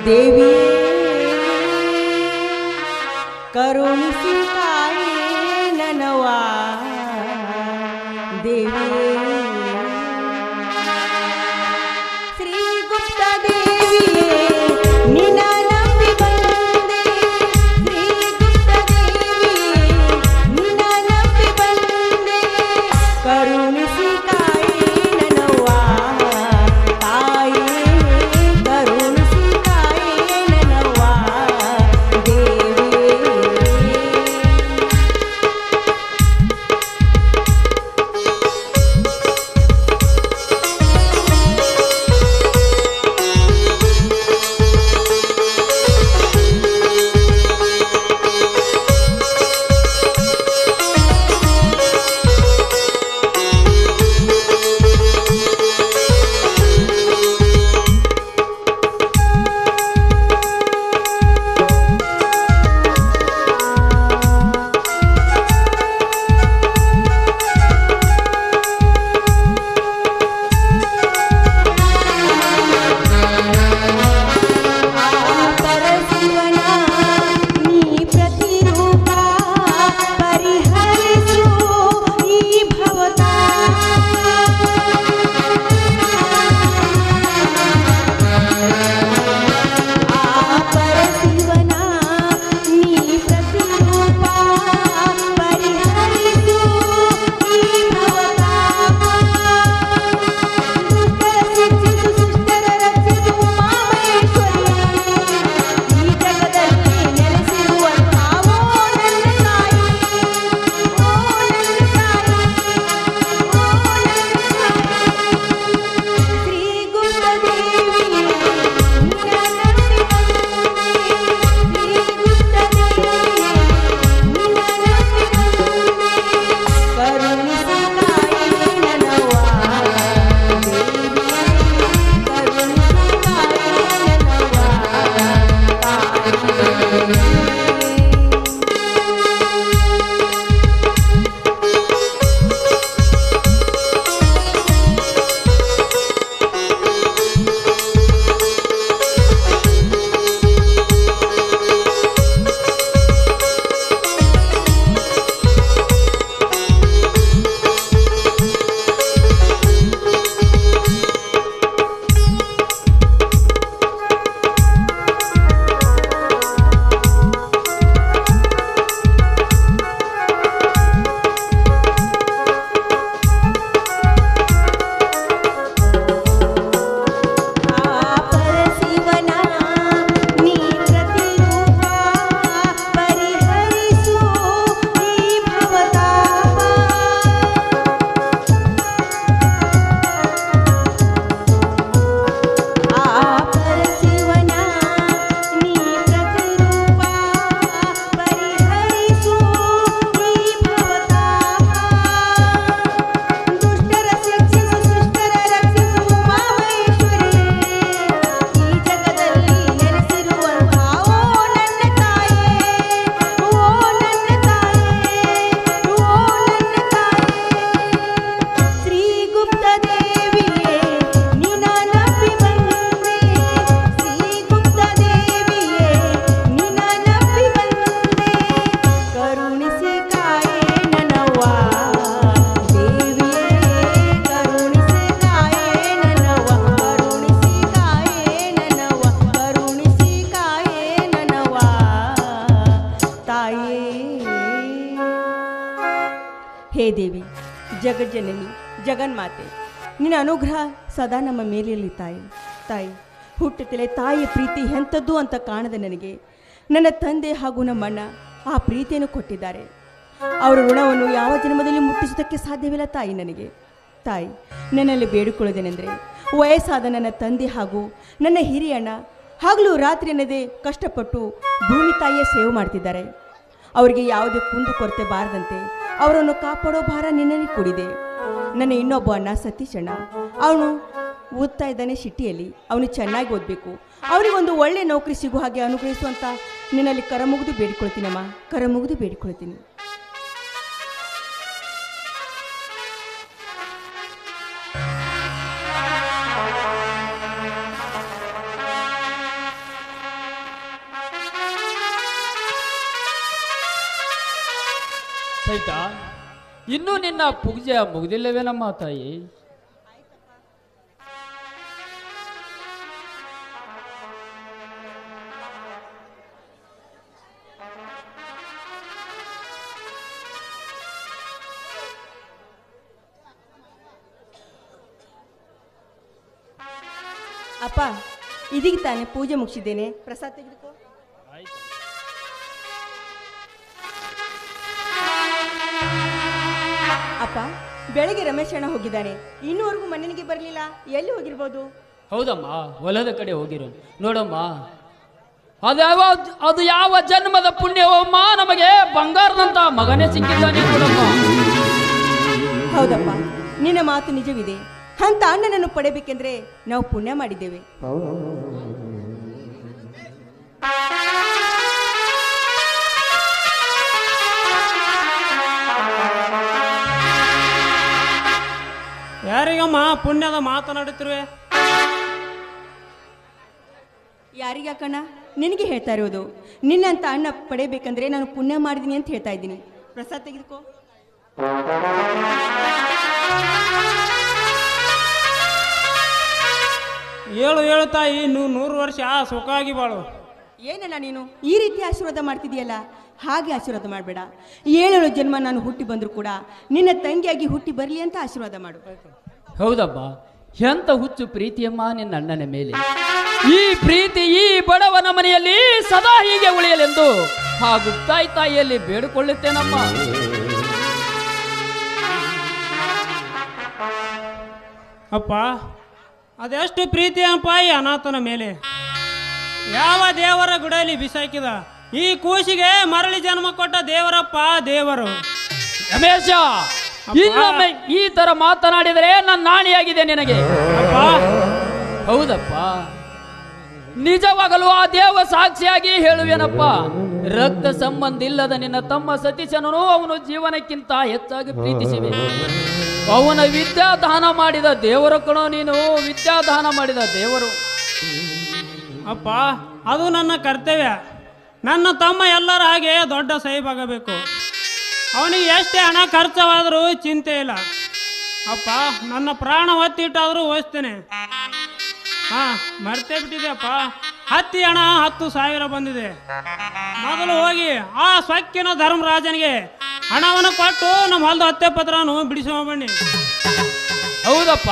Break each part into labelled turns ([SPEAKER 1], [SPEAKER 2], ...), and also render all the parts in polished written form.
[SPEAKER 1] देवी करुणिसी काये ननवा देवी श्री गुप्त देवी निना नंबि बंदे श्री गुप्त देवी निना नंबि बंदे करुणिसी काये ननवा ताये करुणिसी काये ननवा देवी ताये ಹೇ ದೇವಿ, ಜಗಜ್ಜನನಿ, ಜಗನ್ಮಾತೆ, ನಿನ್ನ ಅನುಗ್ರಹ ಸದಾ ನಮ್ಮ ಮೇಲಿರಲಿ ತಾಯಿ. ತಾಯಿ, ಹುಟ್ಟುತ್ತಲೇ ತಾಯಿಯ ಪ್ರೀತಿ ಎಂಥದ್ದು ಅಂತ ಕಾಣದ ನನಗೆ ನನ್ನ ತಂದೆ ಹಾಗೂ ನಮ್ಮಣ್ಣ ಆ ಪ್ರೀತಿಯನ್ನು ಕೊಟ್ಟಿದ್ದಾರೆ. ಅವರ ಋಣವನ್ನು ಯಾವ ಜನ್ಮದಲ್ಲಿ ಮುಟ್ಟಿಸೋದಕ್ಕೆ ಸಾಧ್ಯವಿಲ್ಲ ತಾಯಿ. ನನಗೆ ತಾಯಿ, ನನ್ನಲ್ಲಿ ಬೇಡಿಕೊಳ್ಳೋದೇನೆಂದರೆ, ವಯಸ್ಸಾದ ನನ್ನ ತಂದೆ ಹಾಗೂ ನನ್ನ ಹಿರಿಯಣ್ಣ ಹಗಲು ರಾತ್ರಿ ಅನ್ನದೇ ಕಷ್ಟಪಟ್ಟು ಭೂಮಿ ತಾಯಿಯ ಸೇವೆ ಮಾಡ್ತಿದ್ದಾರೆ. ಅವರಿಗೆ ಯಾವುದೇ ಕುಂದು ಕೊರತೆ ಬಾರದಂತೆ ಅವರನ್ನು ಕಾಪಾಡೋ ಭಾರ ನಿನ್ನಲ್ಲಿ ಕೂಡಿದೆ. ನನ್ನ ಇನ್ನೊಬ್ಬ ಅಣ್ಣ ಸತೀಶ್ ಅಣ್ಣ, ಅವನು ಓದ್ತಾ ಇದ್ದಾನೆ ಸಿಟಿಯಲ್ಲಿ. ಅವನು ಚೆನ್ನಾಗಿ ಓದಬೇಕು, ಅವನಿಗೊಂದು ಒಳ್ಳೆ ನೌಕರಿ ಸಿಗೋ ಹಾಗೆ ಅನುಗ್ರಹಿಸುವಂತ ನಿನ್ನಲ್ಲಿ ಕರ ಮುಗಿದು ಬೇಡಿಕೊಳ್ತೀನಮ್ಮ, ಕರ ಮುಗಿದು ಬೇಡಿಕೊಳ್ತೀನಿ.
[SPEAKER 2] ಸಹಿತ ಇನ್ನೂ ನಿನ್ನ ಪೂಜೆ ಮುಗಿದಿಲ್ಲವೇನಮ್ಮ ತಾಯಿ?
[SPEAKER 1] ಅಪ್ಪ, ಇದೀಗ ತಾನೇ ಪೂಜೆ ಮುಗಿಸಿದ್ದೇನೆ, ಪ್ರಸಾದ ತೆಗೆದುಕೋ. ಅಪ್ಪ, ಬೆಳಗ್ಗೆ ರಮೇಶ್ ಅಣ್ಣ ಹೋಗಿದ್ದಾನೆ, ಇನ್ನೂವರೆಗೂ ಮನೆಗೆ ಬರಲಿಲ್ಲ. ಎಲ್ಲಿ ಹೋಗಿರ್ಬೋದು?
[SPEAKER 2] ಹೌದಮ್ಮ, ಹೊಲದ ಕಡೆ ಹೋಗಿರು. ನೋಡಮ್ಮ, ಅದು ಯಾವ ಜನ್ಮದ ಪುಣ್ಯವಮ್ಮ, ನಮಗೆ ಬಂಗಾರದಂತ ಮಗನೇ ಸಿಕ್ಕಿದ್ದಾನೆ ನೋಡಮ್ಮ.
[SPEAKER 1] ಹೌದಪ್ಪ, ನಿನ್ನ ಮಾತು ನಿಜವಿದೆ. ಅಂತ ಅಣ್ಣನನ್ನು ಪಡೆಯಬೇಕೆಂದ್ರೆ ನಾವು ಪುಣ್ಯ ಮಾಡಿದ್ದೇವೆ.
[SPEAKER 3] ಯಾರಿಗಮ್ಮ ಪುಣ್ಯದ ಮಾತನಾಡುತ್ತಿರುವೆ?
[SPEAKER 1] ಯಾರಿಗಾಕಣ್ಣ? ನಿನಗೆ ಹೇಳ್ತಾ ಇರೋದು. ನಿನ್ನಂತ ಅಣ್ಣ ಪಡೆಯಬೇಕಂದ್ರೆ ನಾನು ಪುಣ್ಯ ಮಾಡಿದ್ದೀನಿ ಅಂತ ಹೇಳ್ತಾ ಇದ್ದೀನಿ. ಪ್ರಸಾದ ತೆಗೆದುಕೋ.
[SPEAKER 3] ಹೇಳು ತಾಯಿ, 100 ವರ್ಷ ಸುಖವಾಗಿ ಬಾಳು.
[SPEAKER 1] ಏನಣ್ಣ ನೀನು ಈ ರೀತಿ ಆಶೀರ್ವಾದ ಮಾಡ್ತಿದೀಯಲ್ಲ? ಹಾಗೆ ಆಶೀರ್ವಾದ ಮಾಡಬೇಡ. 7 ಜನ್ಮ ನಾನು ಹುಟ್ಟಿ ಬಂದರೂ ಕೂಡ ನಿನ್ನ ತಂಗಿಯಾಗಿ ಹುಟ್ಟಿ ಬರಲಿ ಅಂತ ಆಶೀರ್ವಾದ ಮಾಡು.
[SPEAKER 2] ಹೌದಮ್ಮ, ಎಂತ ಹುಚ್ಚು ಪ್ರೀತಿಯಮ್ಮ ನಿನ್ನ ಅಣ್ಣನ ಮೇಲೆ. ಈ ಪ್ರೀತಿ ಈ ಬಡವನ ಮನೆಯಲ್ಲಿ ಸದಾ ಹೀಗೆ ಉಳಿಯಲೆಂದು ಹಾಗೂ ತಾಯಿಯಲ್ಲಿ ಬೇಡಿಕೊಳ್ಳುತ್ತೇನಮ್ಮ.
[SPEAKER 3] ಅಪ್ಪ, ಅದೆಷ್ಟು ಪ್ರೀತಿ ಅಪ್ಪ ಈ ಅನಾಥನ ಮೇಲೆ. ಯಾವ ದೇವರ ಗುಡಲಿ ಬಿಸಾಕಿದ ಈ ಕೂಸಿಗೆ ಮರಳಿ ಜನ್ಮ ಕೊಟ್ಟ ದೇವರಪ್ಪ ದೇವರು.
[SPEAKER 2] ರಮೇಶ, ಇನ್ನೊಮ್ಮೆ ಈ ತರ ಮಾತನಾಡಿದರೆ ನನ್ನ ನಾಣಿಯಾಗಿದೆ ನಿನಗೆ. ಹೌದಪ್ಪ, ನಿಜವಾಗಲೂ ಆ ದೇವ ಸಾಕ್ಷಿಯಾಗಿ ಹೇಳುವೇನಪ್ಪ. ರಕ್ತ ಸಂಬಂಧ ಇಲ್ಲದ ನಿನ್ನ ತಮ್ಮ ಸತೀಶನನು ಅವನು ಜೀವನಕ್ಕಿಂತ ಹೆಚ್ಚಾಗಿ ಪ್ರೀತಿಸಿವೆ. ಅವನ ವಿದ್ಯಾದಾನ ಮಾಡಿದ ದೇವರ ಕಣೋ ನೀನು, ವಿದ್ಯಾದಾನ ಮಾಡಿದ ದೇವರು.
[SPEAKER 3] ಅಪ್ಪ, ಅದು ನನ್ನ ಕರ್ತವ್ಯ. ನನ್ನ ತಮ್ಮ ಎಲ್ಲರ ಹಾಗೆ ದೊಡ್ಡ ಸಾಹಿಬಾಗಬೇಕು. ಅವನಿಗೆ ಎಷ್ಟೇ ಹಣ ಖರ್ಚವಾದರೂ ಚಿಂತೆ ಇಲ್ಲ. ಅಪ್ಪ, ನನ್ನ ಪ್ರಾಣ ಒತ್ತಿಟ್ಟಾದರೂ ಓದಿಸ್ತೇನೆ. ಮರ್ತೇ ಬಿಟ್ಟಿದೆ ಅಪ್ಪ, ಹತ್ತಿ ಹಣ 10,000 ಬಂದಿದೆ. ಮೊದಲು ಹೋಗಿ ಆ ಸ್ವಕ್ಕಿನ ಧರ್ಮರಾಜನಿಗೆ ಹಣವನ್ನು ಕೊಟ್ಟು ನಮ್ಮ ಹೊಲದ ಹತ್ತೆ ಪತ್ರನು ಬಿಡಿಸುವ ಬನ್ನಿ.
[SPEAKER 2] ಹೌದಪ್ಪ,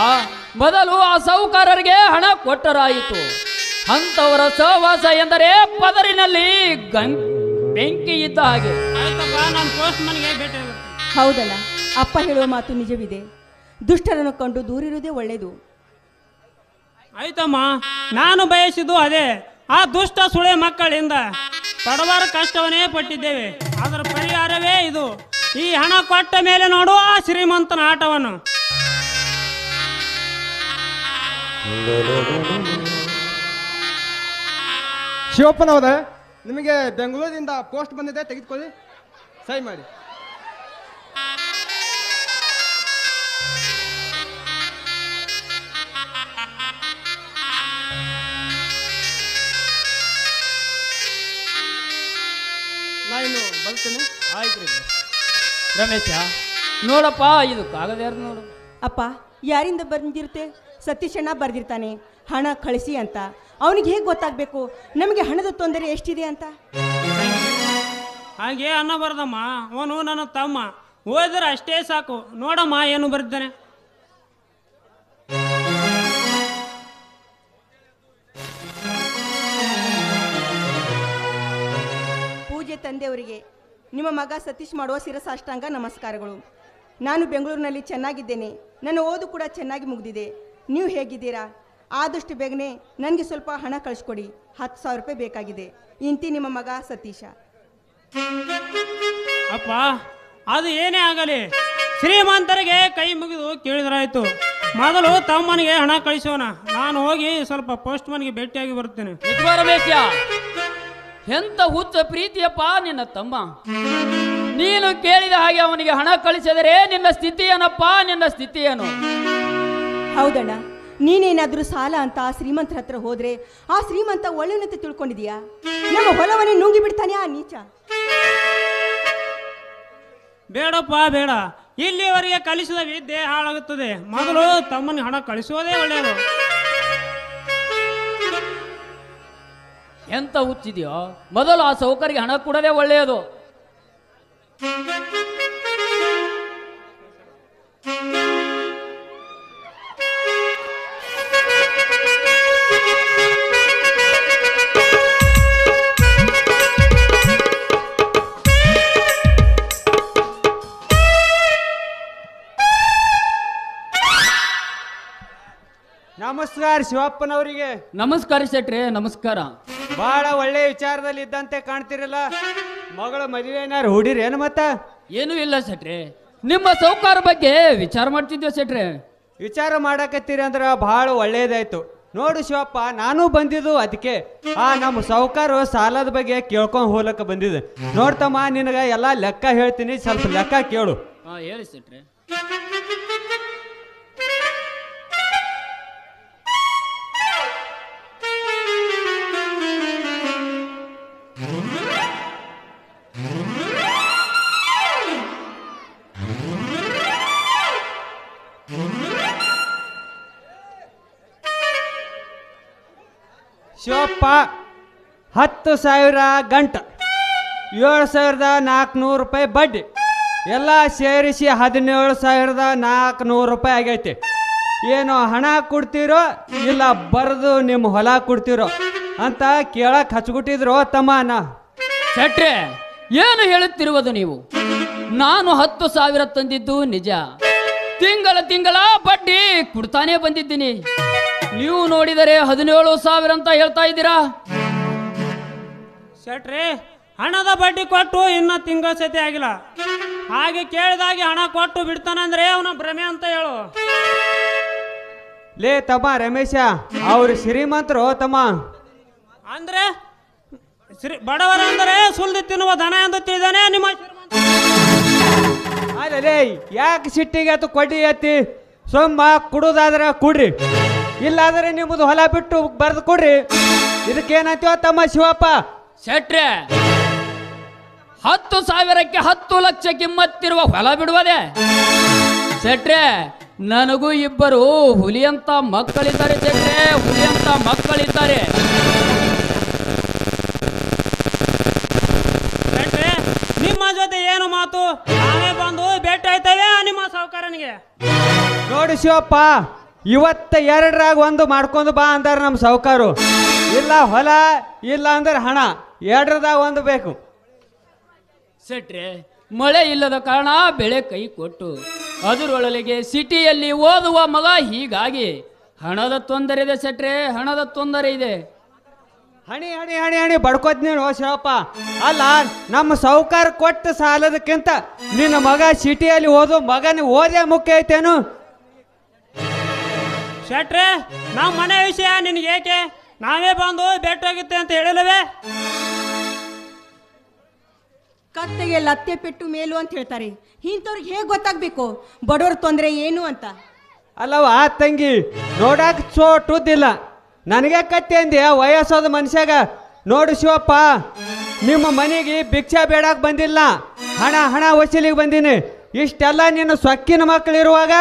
[SPEAKER 2] ಮೊದಲು ಆ ಸಾಹುಕಾರರಿಗೆ ಹಣ ಕೊಟ್ಟರಾಯಿತು. ಅಂತವರ ಸಹವಾಸ ಎಂದರೆ ಪದರಿನಲ್ಲಿ ಬೆಂಕಿ ಇದ್ದ ಹಾಗೆ.
[SPEAKER 3] ಆಯ್ತಪ್ಪ, ನಾನು ಪೋಸ್ಟ್ ಮನೆಗೆ ಭೇಟಿ.
[SPEAKER 1] ಹೌದಲ್ಲ, ಅಪ್ಪ ಹೇಳುವ ಮಾತು ನಿಜವಿದೆ. ದುಷ್ಟರನ್ನು ಕಂಡು ದೂರಿರುವುದೇ ಒಳ್ಳೆಯದು.
[SPEAKER 3] ಆಯ್ತಮ್ಮ, ನಾನು ಬಯಸಿದ್ದು ಅದೇ. ಆ ದುಷ್ಟ ಸುಳೆ ಮಕ್ಕಳಿಂದ ಪಡಬಾರ ಕಷ್ಟವನ್ನೇ ಪಟ್ಟಿದ್ದೇವೆ. ಅದರ ಪರಿಹಾರವೇ ಇದು. ಈ ಹಣ ಕೊಟ್ಟ ಮೇಲೆ ನೋಡು ಆ ಶ್ರೀಮಂತನ ಆಟವನ್ನು.
[SPEAKER 4] ಶಿವಪ್ಪನವರೇ, ನಿಮಗೆ ಬೆಂಗಳೂರಿನಿಂದ ಪೋಸ್ಟ್ ಬಂದಿದೆ, ತೆಗೆದುಕೊಳ್ಳಿ, ಸಹಿ ಮಾಡಿ. ನಾ ಇನ್ನು ಬರ್ತೇನೆ.
[SPEAKER 2] ಆಯ್ತು ರೀ ರಮೇಶ. ನೋಡಪ್ಪ, ಇದು ಕಾಗದ ಯಾರು ನೋಡು.
[SPEAKER 1] ಅಪ್ಪ, ಯಾರಿಂದ ಬಂದಿರುತ್ತೆ? ಸತೀಶಣ್ಣ ಬರ್ದಿರ್ತಾನೆ ಹಣ ಕಳಿಸಿ ಅಂತ. ಅವನಿಗೆ ಹೇಗೆ ಗೊತ್ತಾಗಬೇಕು ನಮಗೆ ಹಣದ ತೊಂದರೆ ಎಷ್ಟಿದೆ ಅಂತ?
[SPEAKER 3] ಹಾಗೆ ಅನ್ನಬಾರ್ದಮ್ಮ. ಅವನು ನನ್ನ ತಮ್ಮ. ಓದಿದ್ರೆ ಅಷ್ಟೇ ಸಾಕು. ನೋಡಮ್ಮ ಏನು ಬರೆದಿದ್ದಾನೆ.
[SPEAKER 1] ಪೂಜ್ಯ ತಂದೆಯವರಿಗೆ ನಿಮ್ಮ ಮಗ ಸತೀಶ್ ಮಾಡುವ ಶಿರಸಾಷ್ಟಾಂಗ ನಮಸ್ಕಾರಗಳು. ನಾನು ಬೆಂಗಳೂರಿನಲ್ಲಿ ಚೆನ್ನಾಗಿದ್ದೇನೆ. ನನ್ನ ಓದು ಕೂಡ ಚೆನ್ನಾಗಿ ಮುಗಿದಿದೆ. ನೀವು ಹೇಗಿದ್ದೀರಾ? ಆದಷ್ಟು ಬೇಗನೆ ನನಗೆ ಸ್ವಲ್ಪ ಹಣ ಕಳಿಸ್ಕೊಡಿ. 10,000 ರೂಪಾಯಿ ಬೇಕಾಗಿದೆ. ಇಂತಿ ನಿಮ್ಮ ಮಗ ಸತೀಶ.
[SPEAKER 3] ಅಪ್ಪ, ಅದು ಏನೇ ಆಗಲಿ ಶ್ರೀಮಂತರಿಗೆ ಕೈ ಮುಗಿದು ಕೇಳಿದ್ರಾಯ್ತು. ಮೊದಲು ತಮ್ಮನಿಗೆ ಹಣ ಕಳಿಸೋಣ. ನಾನು ಹೋಗಿ ಸ್ವಲ್ಪ ಪೋಸ್ಟ್ ಮನ್ಗೆ ಭೇಟಿಯಾಗಿ ಬರ್ತೇನೆ.
[SPEAKER 2] ರಮೇಶ, ಎಂತ ಹುಚ್ಚ ಪ್ರೀತಿಯಪ್ಪ ನಿನ್ನ ತಮ್ಮ. ನೀನು ಕೇಳಿದ ಹಾಗೆ ಅವನಿಗೆ ಹಣ ಕಳಿಸಿದರೆ ನಿನ್ನ ಸ್ಥಿತಿ ಏನಪ್ಪ? ನಿನ್ನ ಸ್ಥಿತಿ ಏನು?
[SPEAKER 1] ಹೌದಣ್ಣ, ನೀನೇನಾದರೂ ಸಾಲ ಅಂತ ಆ ಶ್ರೀಮಂತರ ಹತ್ರ ಹೋದ್ರೆ ಆ ಶ್ರೀಮಂತ ಒಳ್ಳೆನಂತ ತಿಳ್ಕೊಂಡಿದೀಯಾ? ನಮ್ಮ ಹೊಲವನ್ನೇ ನುಂಗಿ ಬಿಡ್ತಾನೆ ಆ ನೀಚ.
[SPEAKER 3] ಬೇಡಪ್ಪ ಬೇಡ, ಇಲ್ಲಿವರೆಗೆ ಕಲಿಸಿದ ವಿದ್ಯೆ ಹಾಳಾಗುತ್ತದೆ. ಮೊದಲು ತಮ್ಮನಿಗೆ ಹಣ ಕಳಿಸೋದೇ ಒಳ್ಳೆಯದು.
[SPEAKER 2] ಎಂತ ಹುಚ್ಚಿದೆಯೋ? ಮೊದಲು ಆ ಸೌಕರ್ಯ ಹಣ ಕೊಡೋದೇ ಒಳ್ಳೆಯದು.
[SPEAKER 5] ನಮಸ್ಕಾರ ಶಿವಪ್ಪನವರಿಗೆ.
[SPEAKER 2] ನಮಸ್ಕಾರ ಶೆಟ್ರೆ, ನಮಸ್ಕಾರ.
[SPEAKER 5] ಬಹಳ ಒಳ್ಳೆ ವಿಚಾರದಲ್ಲಿ ಇದ್ದಂತೆ ಕಾಣ್ತಿರಲ್ಲ. ಮಗಳ ಮದುವೆ ಏನಾರು ಹುಡಿರಿ ಏನು? ಮತ್ತ
[SPEAKER 2] ಏನೂ ಇಲ್ಲ ಶೆಟ್ರೆ, ನಿಮ್ಮ ಸೌಕಾರ ಬಗ್ಗೆ ವಿಚಾರ ಮಾಡ್ತಿದ್ದೆ ಶೆಟ್ರೆ.
[SPEAKER 5] ವಿಚಾರ ಮಾಡಕತ್ತೀರಿ ಅಂದ್ರೆ ಬಹಳ ಒಳ್ಳೇದಾಯ್ತು. ನೋಡು ಶಿವಪ್ಪ, ನಾನು ಬಂದಿದ್ದು ಅದಕ್ಕೆ ನಮ್ಮ ಸೌಕಾರ ಸಾಲದ ಬಗ್ಗೆ ಕೇಳ್ಕೊಂಡು ಹೋಗ್ಲಕ್ಕ ಬಂದಿದ್ದೆ. ನೋಡ್ತಮ್ಮ, ನಿನಗೆ ಎಲ್ಲ ಲೆಕ್ಕ ಹೇಳ್ತೀನಿ, ಸ್ವಲ್ಪ ಲೆಕ್ಕ ಕೇಳು.
[SPEAKER 2] ಹೇಳಿ ಶೆಟ್ರೆ.
[SPEAKER 5] ಶಿವಪ್ಪ, 10,000 ಗಂಟ, 7,400 ರೂಪಾಯಿ ಬಡ್ಡಿ, ಎಲ್ಲ ಸೇರಿಸಿ 17,400 ರೂಪಾಯಿ ಆಗೈತಿ. ಏನು ಹಣ ಕೊಡ್ತೀರೋ ಇಲ್ಲ ಬರೆದು ನಿಮ್ಮ ಹೊಲ ಕೊಡ್ತೀರೋ ಅಂತ ಕೇಳಕ್ಕೆ ಹಚ್ಬಿಟ್ಟಿದ್ರು ತಮ್ಮನ.
[SPEAKER 2] ಶೆಟ್ರೆ, ಏನು ಹೇಳುತ್ತಿರುವುದು ನೀವು? ನಾನು 10,000 ತಂದಿದ್ದು ನಿಜ. ತಿಂಗಳ ಬಡ್ಡಿ ಕೊಡ್ತಾನೆ ಬಂದಿದ್ದೀನಿ. ನೀವು ನೋಡಿದರೆ 17,000 ಅಂತ ಹೇಳ್ತಾ ಇದ್ದೀರಾ.
[SPEAKER 3] ಶೆಟ್ರೆ, ಹಣದ ಬಡ್ಡಿ ಕೊಟ್ಟು ಇನ್ನ ತಿಂಗಳ ಸತಿ ಆಗಿಲ್ಲ. ಹಾಗೆ ಕೇಳಿದಾಗೆ ಹಣ ಕೊಟ್ಟು ಬಿಡ್ತಾನಂದ್ರೆ ಅವನ ಭ್ರಮೆ ಅಂತ ಹೇಳು.
[SPEAKER 5] ಲೇ ತಮ್ಮ ರಮೇಶ, ಅವ್ರು ಶ್ರೀಮಂತರು ತಮ್ಮ.
[SPEAKER 3] ಅಂದ್ರೆ ಬಡವರಂದರೆ ಸುಲ್ದು ತಿನ್ನುವ ದನ ಎಂದು ತಿಳಿದಾನೆ ನಿಮ್ಮ
[SPEAKER 5] ಅಲ್ಲೇ ಯಾಕೆ ಸಿಟ್ಟಿಗೆ ಆತು ಕೊಡ್ಡಿ ಎತ್ತಿ? ಸೊಮ್ಮ ಕುಡುದಾದ್ರೆ ಕುಡ್ರಿ, ಇಲ್ಲಾದ್ರೆ ನಿಮ್ಮದು ಹೊಲ ಬಿಟ್ಟು ಬರೆದು ಕೊಡ್ರಿ. ಇದಕ್ಕೇನಾಯ್ತು ತಮ್ಮ ಶಿವಪ್ಪ?
[SPEAKER 2] ಶೆಟ್ರೆ, 10,000ಕ್ಕೆ 10 ಲಕ್ಷ ಕಿಮ್ಮತ್ತಿರುವ ಹೊಲ ಬಿಡುವುದೇ? ಶೆಟ್ರೆ, ನನಗೂ ಇಬ್ಬರು ಹುಲಿಯಂತ ಮಕ್ಕಳಿದ್ದಾರೆ ಶೆಟ್ರೆ, ಹುಲಿಯಂತ ಮಕ್ಕಳಿದ್ದಾರೆ.
[SPEAKER 3] ಶೆಟ್ರೆ, ನಿಮ್ಮ ಜೊತೆ ಏನು ಮಾತು? ನಾವೇ ಬಂದು ಭೇಟಿ ಆಯ್ತೇವೆ ನಿಮ್ಮ ಸಾಹುಕಾರನಿಗೆ.
[SPEAKER 5] ನೋಡಿ ಶಿವಪ್ಪ, ಇವತ್ತು 2ರಾಗ 1 ಮಾಡ್ಕೊಂಡು ಬಾ ಅಂದಾರ ನಮ್ಮ ಸಾಹುಕಾರು. ಇಲ್ಲ ಹೊಲ, ಇಲ್ಲ ಅಂದ್ರೆ ಹಣ, 2ರದಾಗ 1 ಬೇಕು.
[SPEAKER 2] ಶೆಟ್ರೆ, ಮಳೆ ಇಲ್ಲದ ಕಾರಣ ಬೆಳೆ ಕೈ ಕೊಟ್ಟು ಅದರೊಳಗೆ ಸಿಟಿಯಲ್ಲಿ ಓದುವ ಮಗ, ಹೀಗಾಗಿ ಹಣದ ತೊಂದರೆ ಇದೆ ಶೆಟ್ರೆ, ಹಣದ ತೊಂದರೆ ಇದೆ.
[SPEAKER 5] ಹಣಿ ಹಣಿ ಹಣಿ ಹಣಿ ಬಡ್ಕೋತ್ ನೀನು ಶಿವಪ್ಪ. ಅಲ್ಲ, ನಮ್ಮ ಸಾಹುಕಾರ ಕೊಟ್ಟ ಸಾಲದಕ್ಕಿಂತ ನಿನ್ನ ಮಗ ಸಿಟಿಯಲ್ಲಿ ಓದು ಮಗನ ಓದೇ ಮುಖ್ಯ ಐತೇನು?
[SPEAKER 3] ಶೆಟ್ರೆ, ನಮ್ಮ ಮನೆ ವಿಷಯ ನಿನಗೆ ಏಕೆ? ನಾವೇ ಬಂದು ಭೇಟಿಯಾಗುತ್ತೆ ಅಂತ ಹೇಳಿಲ್ಲವೇ?
[SPEAKER 1] ಕತ್ತೆಗೆ ಲತ್ತೆ ಪೆಟ್ಟು ಮೇಲು ಅಂತ ಹೇಳ್ತಾರೆ. ಇಂಥವ್ರಿಗೆ ಹೇಗೆ ಗೊತ್ತಾಗಬೇಕು ಬಡವ್ರ ತೊಂದರೆ ಏನು ಅಂತ?
[SPEAKER 5] ಅಲ್ಲವ ತಂಗಿ, ನೋಡಕ್ ಚೋಟುದಿಲ್ಲ, ನನಗೆ ಕತ್ತೆ ಅಂದ್ಯ ವಯಸ್ಸಾದ ಮನುಷ್ಯಾಗ. ನೋಡು ಶಿವಪ್ಪ, ನಿಮ್ಮ ಮನೆಗೆ ಭಿಕ್ಷಾ ಬೇಡಕ್ಕೆ ಬಂದಿಲ್ಲ, ಹಣ ಹಣ ವಸೂಲಿಗೆ ಬಂದೀನಿ. ಇಷ್ಟೆಲ್ಲ ನಿನ್ನ ಸೊಕ್ಕಿನ ಮಕ್ಕಳಿರುವಾಗ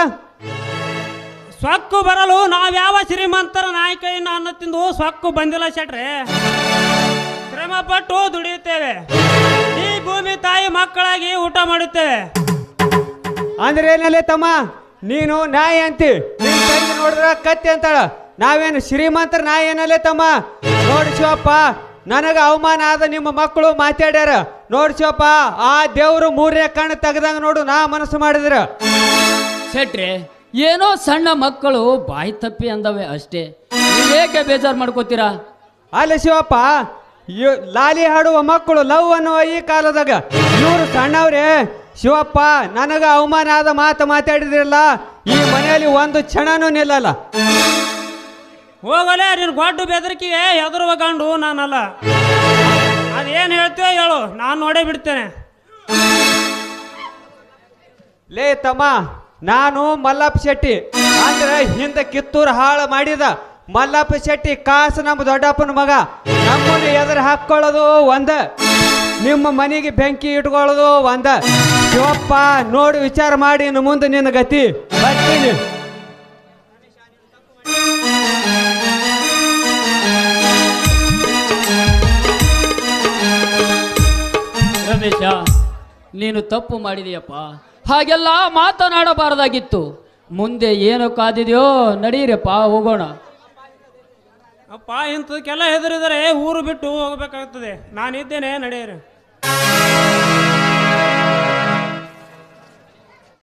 [SPEAKER 3] ಸೊಕ್ಕು ಬರಲು ನಾವ್ಯಾವ ಶ್ರೀಮಂತರ ನಾಯಕನ ಅನ್ನ ತಿಂದು ಸೊಕ್ಕು ಬಂದಿಲ್ಲ ಶೆಟ್ರೆ. ಶ್ರಮಪಟ್ಟು ದುಡಿಯುತ್ತೇವೆ, ಈ ಭೂಮಿ ತಾಯಿ ಮಕ್ಕಳಾಗಿ ಊಟ ಮಾಡುತ್ತೇವೆ.
[SPEAKER 5] ಅಂದ್ರೆ ಏನಲ್ಲೇ ತಮ್ಮ ನೀನು ನಾಯಿ ಅಂತಿ ನಿನ್ ತಂಗಿ ನೋಡಿದ್ರ ಕತ್ತಿ ಅಂತಾಳ ನಾವೇನು ಶ್ರೀಮಂತರ ನಾಯಿ ಏನಲ್ಲೇ ತಮ್ಮ ನೋಡಿ ಶಿವಪ್ಪ ನನಗ ಅವಮಾನ ಆದ ನಿಮ್ಮ ಮಕ್ಕಳು ಮಾತಾಡ್ಯಾರ ನೋಡಿ ಶಿವಪ್ಪ ಆ ದೇವ್ರು ಮೂರನೇ ಕಣ್ಣು ತೆಗ್ದಂಗ ನೋಡು ನಾ ಮನಸ್ಸು ಮಾಡಿದ್ರ
[SPEAKER 2] ಶೆಟ್ರೆ ಏನೋ ಸಣ್ಣ ಮಕ್ಕಳು ಬಾಯಿ ತಪ್ಪಿ ಅಂದವೆ ಅಷ್ಟೇ ನೀವೇಕೆ ಬೇಜಾರು ಮಾಡ್ಕೋತೀರಾ
[SPEAKER 5] ಅಲ್ಲಿ ಶಿವಪ್ಪ ಲಾಲಿ ಹಾಡುವ ಮಕ್ಕಳು ಲವ್ ಅನ್ನುವ ಈ ಕಾಲದಾಗ ಇವರು ಸಣ್ಣವ್ರೆ ಶಿವಪ್ಪ ನನಗ ಅವಮಾನ ಆದ ಮಾತು ಮಾತಾಡಿದ್ರಲ್ಲ ಈ ಮನೆಯಲ್ಲಿ ಒಂದು ಕ್ಷಣನೂ ನಿಲ್ಲಲ್ಲ
[SPEAKER 3] ಹೋಗಲೇ ನೀನು ಗೊಡ್ಡು ಬೆದರಿಕೆಗೆ ಹೆದರುವ ಗಂಡು ನಾನಲ್ಲ ಅದೇನು ಹೇಳ್ತೀವೋ ಹೇಳು ನಾನು ನೋಡೇ ಬಿಡ್ತೇನೆ
[SPEAKER 5] ಲೇ ತಮ್ಮ ನಾನು ಮಲ್ಲಪ್ಪ ಶೆಟ್ಟಿ ಅಂದ್ರೆ ಹಿಂದೆ ಕಿತ್ತೂರು ಹಾಳು ಮಾಡಿದ ಮಲ್ಲಪ್ಪ ಶೆಟ್ಟಿ ಕಾಸು ನಮ್ಮ ದೊಡ್ಡಪ್ಪನ ಮಗ ನಮ್ಮನ್ನು ಎದುರು ಹಾಕೊಳ್ಳೋದು ಒಂದ ನಿಮ್ಮ ಮನೆಗೆ ಬೆಂಕಿ ಇಟ್ಕೊಳ್ಳೋದು ಒಂದ ಶಿವಪ್ಪ ನೋಡಿ ವಿಚಾರ ಮಾಡಿ ಇನ್ನು ಮುಂದೆ ನಿನ್ನ ಗತಿ ಬರ್ತೀನಿ
[SPEAKER 2] ರಮೇಶ ನೀನು ತಪ್ಪು ಮಾಡಿದೀಯಪ್ಪ ಹಾಗೆಲ್ಲ ಮಾತನಾಡಬಾರದಾಗಿತ್ತು ಮುಂದೆ ಏನು ಕಾದಿದೆಯೋ ನಡೀರಪ್ಪ ಹೋಗೋಣ
[SPEAKER 3] ಅಪ್ಪ ಇಂಥದಕ್ಕೆಲ್ಲ ಹೆದರಿದರೆ ಊರು ಬಿಟ್ಟು ಹೋಗ್ಬೇಕಾಗ್ತದೆ ನಾನಿದ್ದೇನೆ ನಡೆಯಿರಿ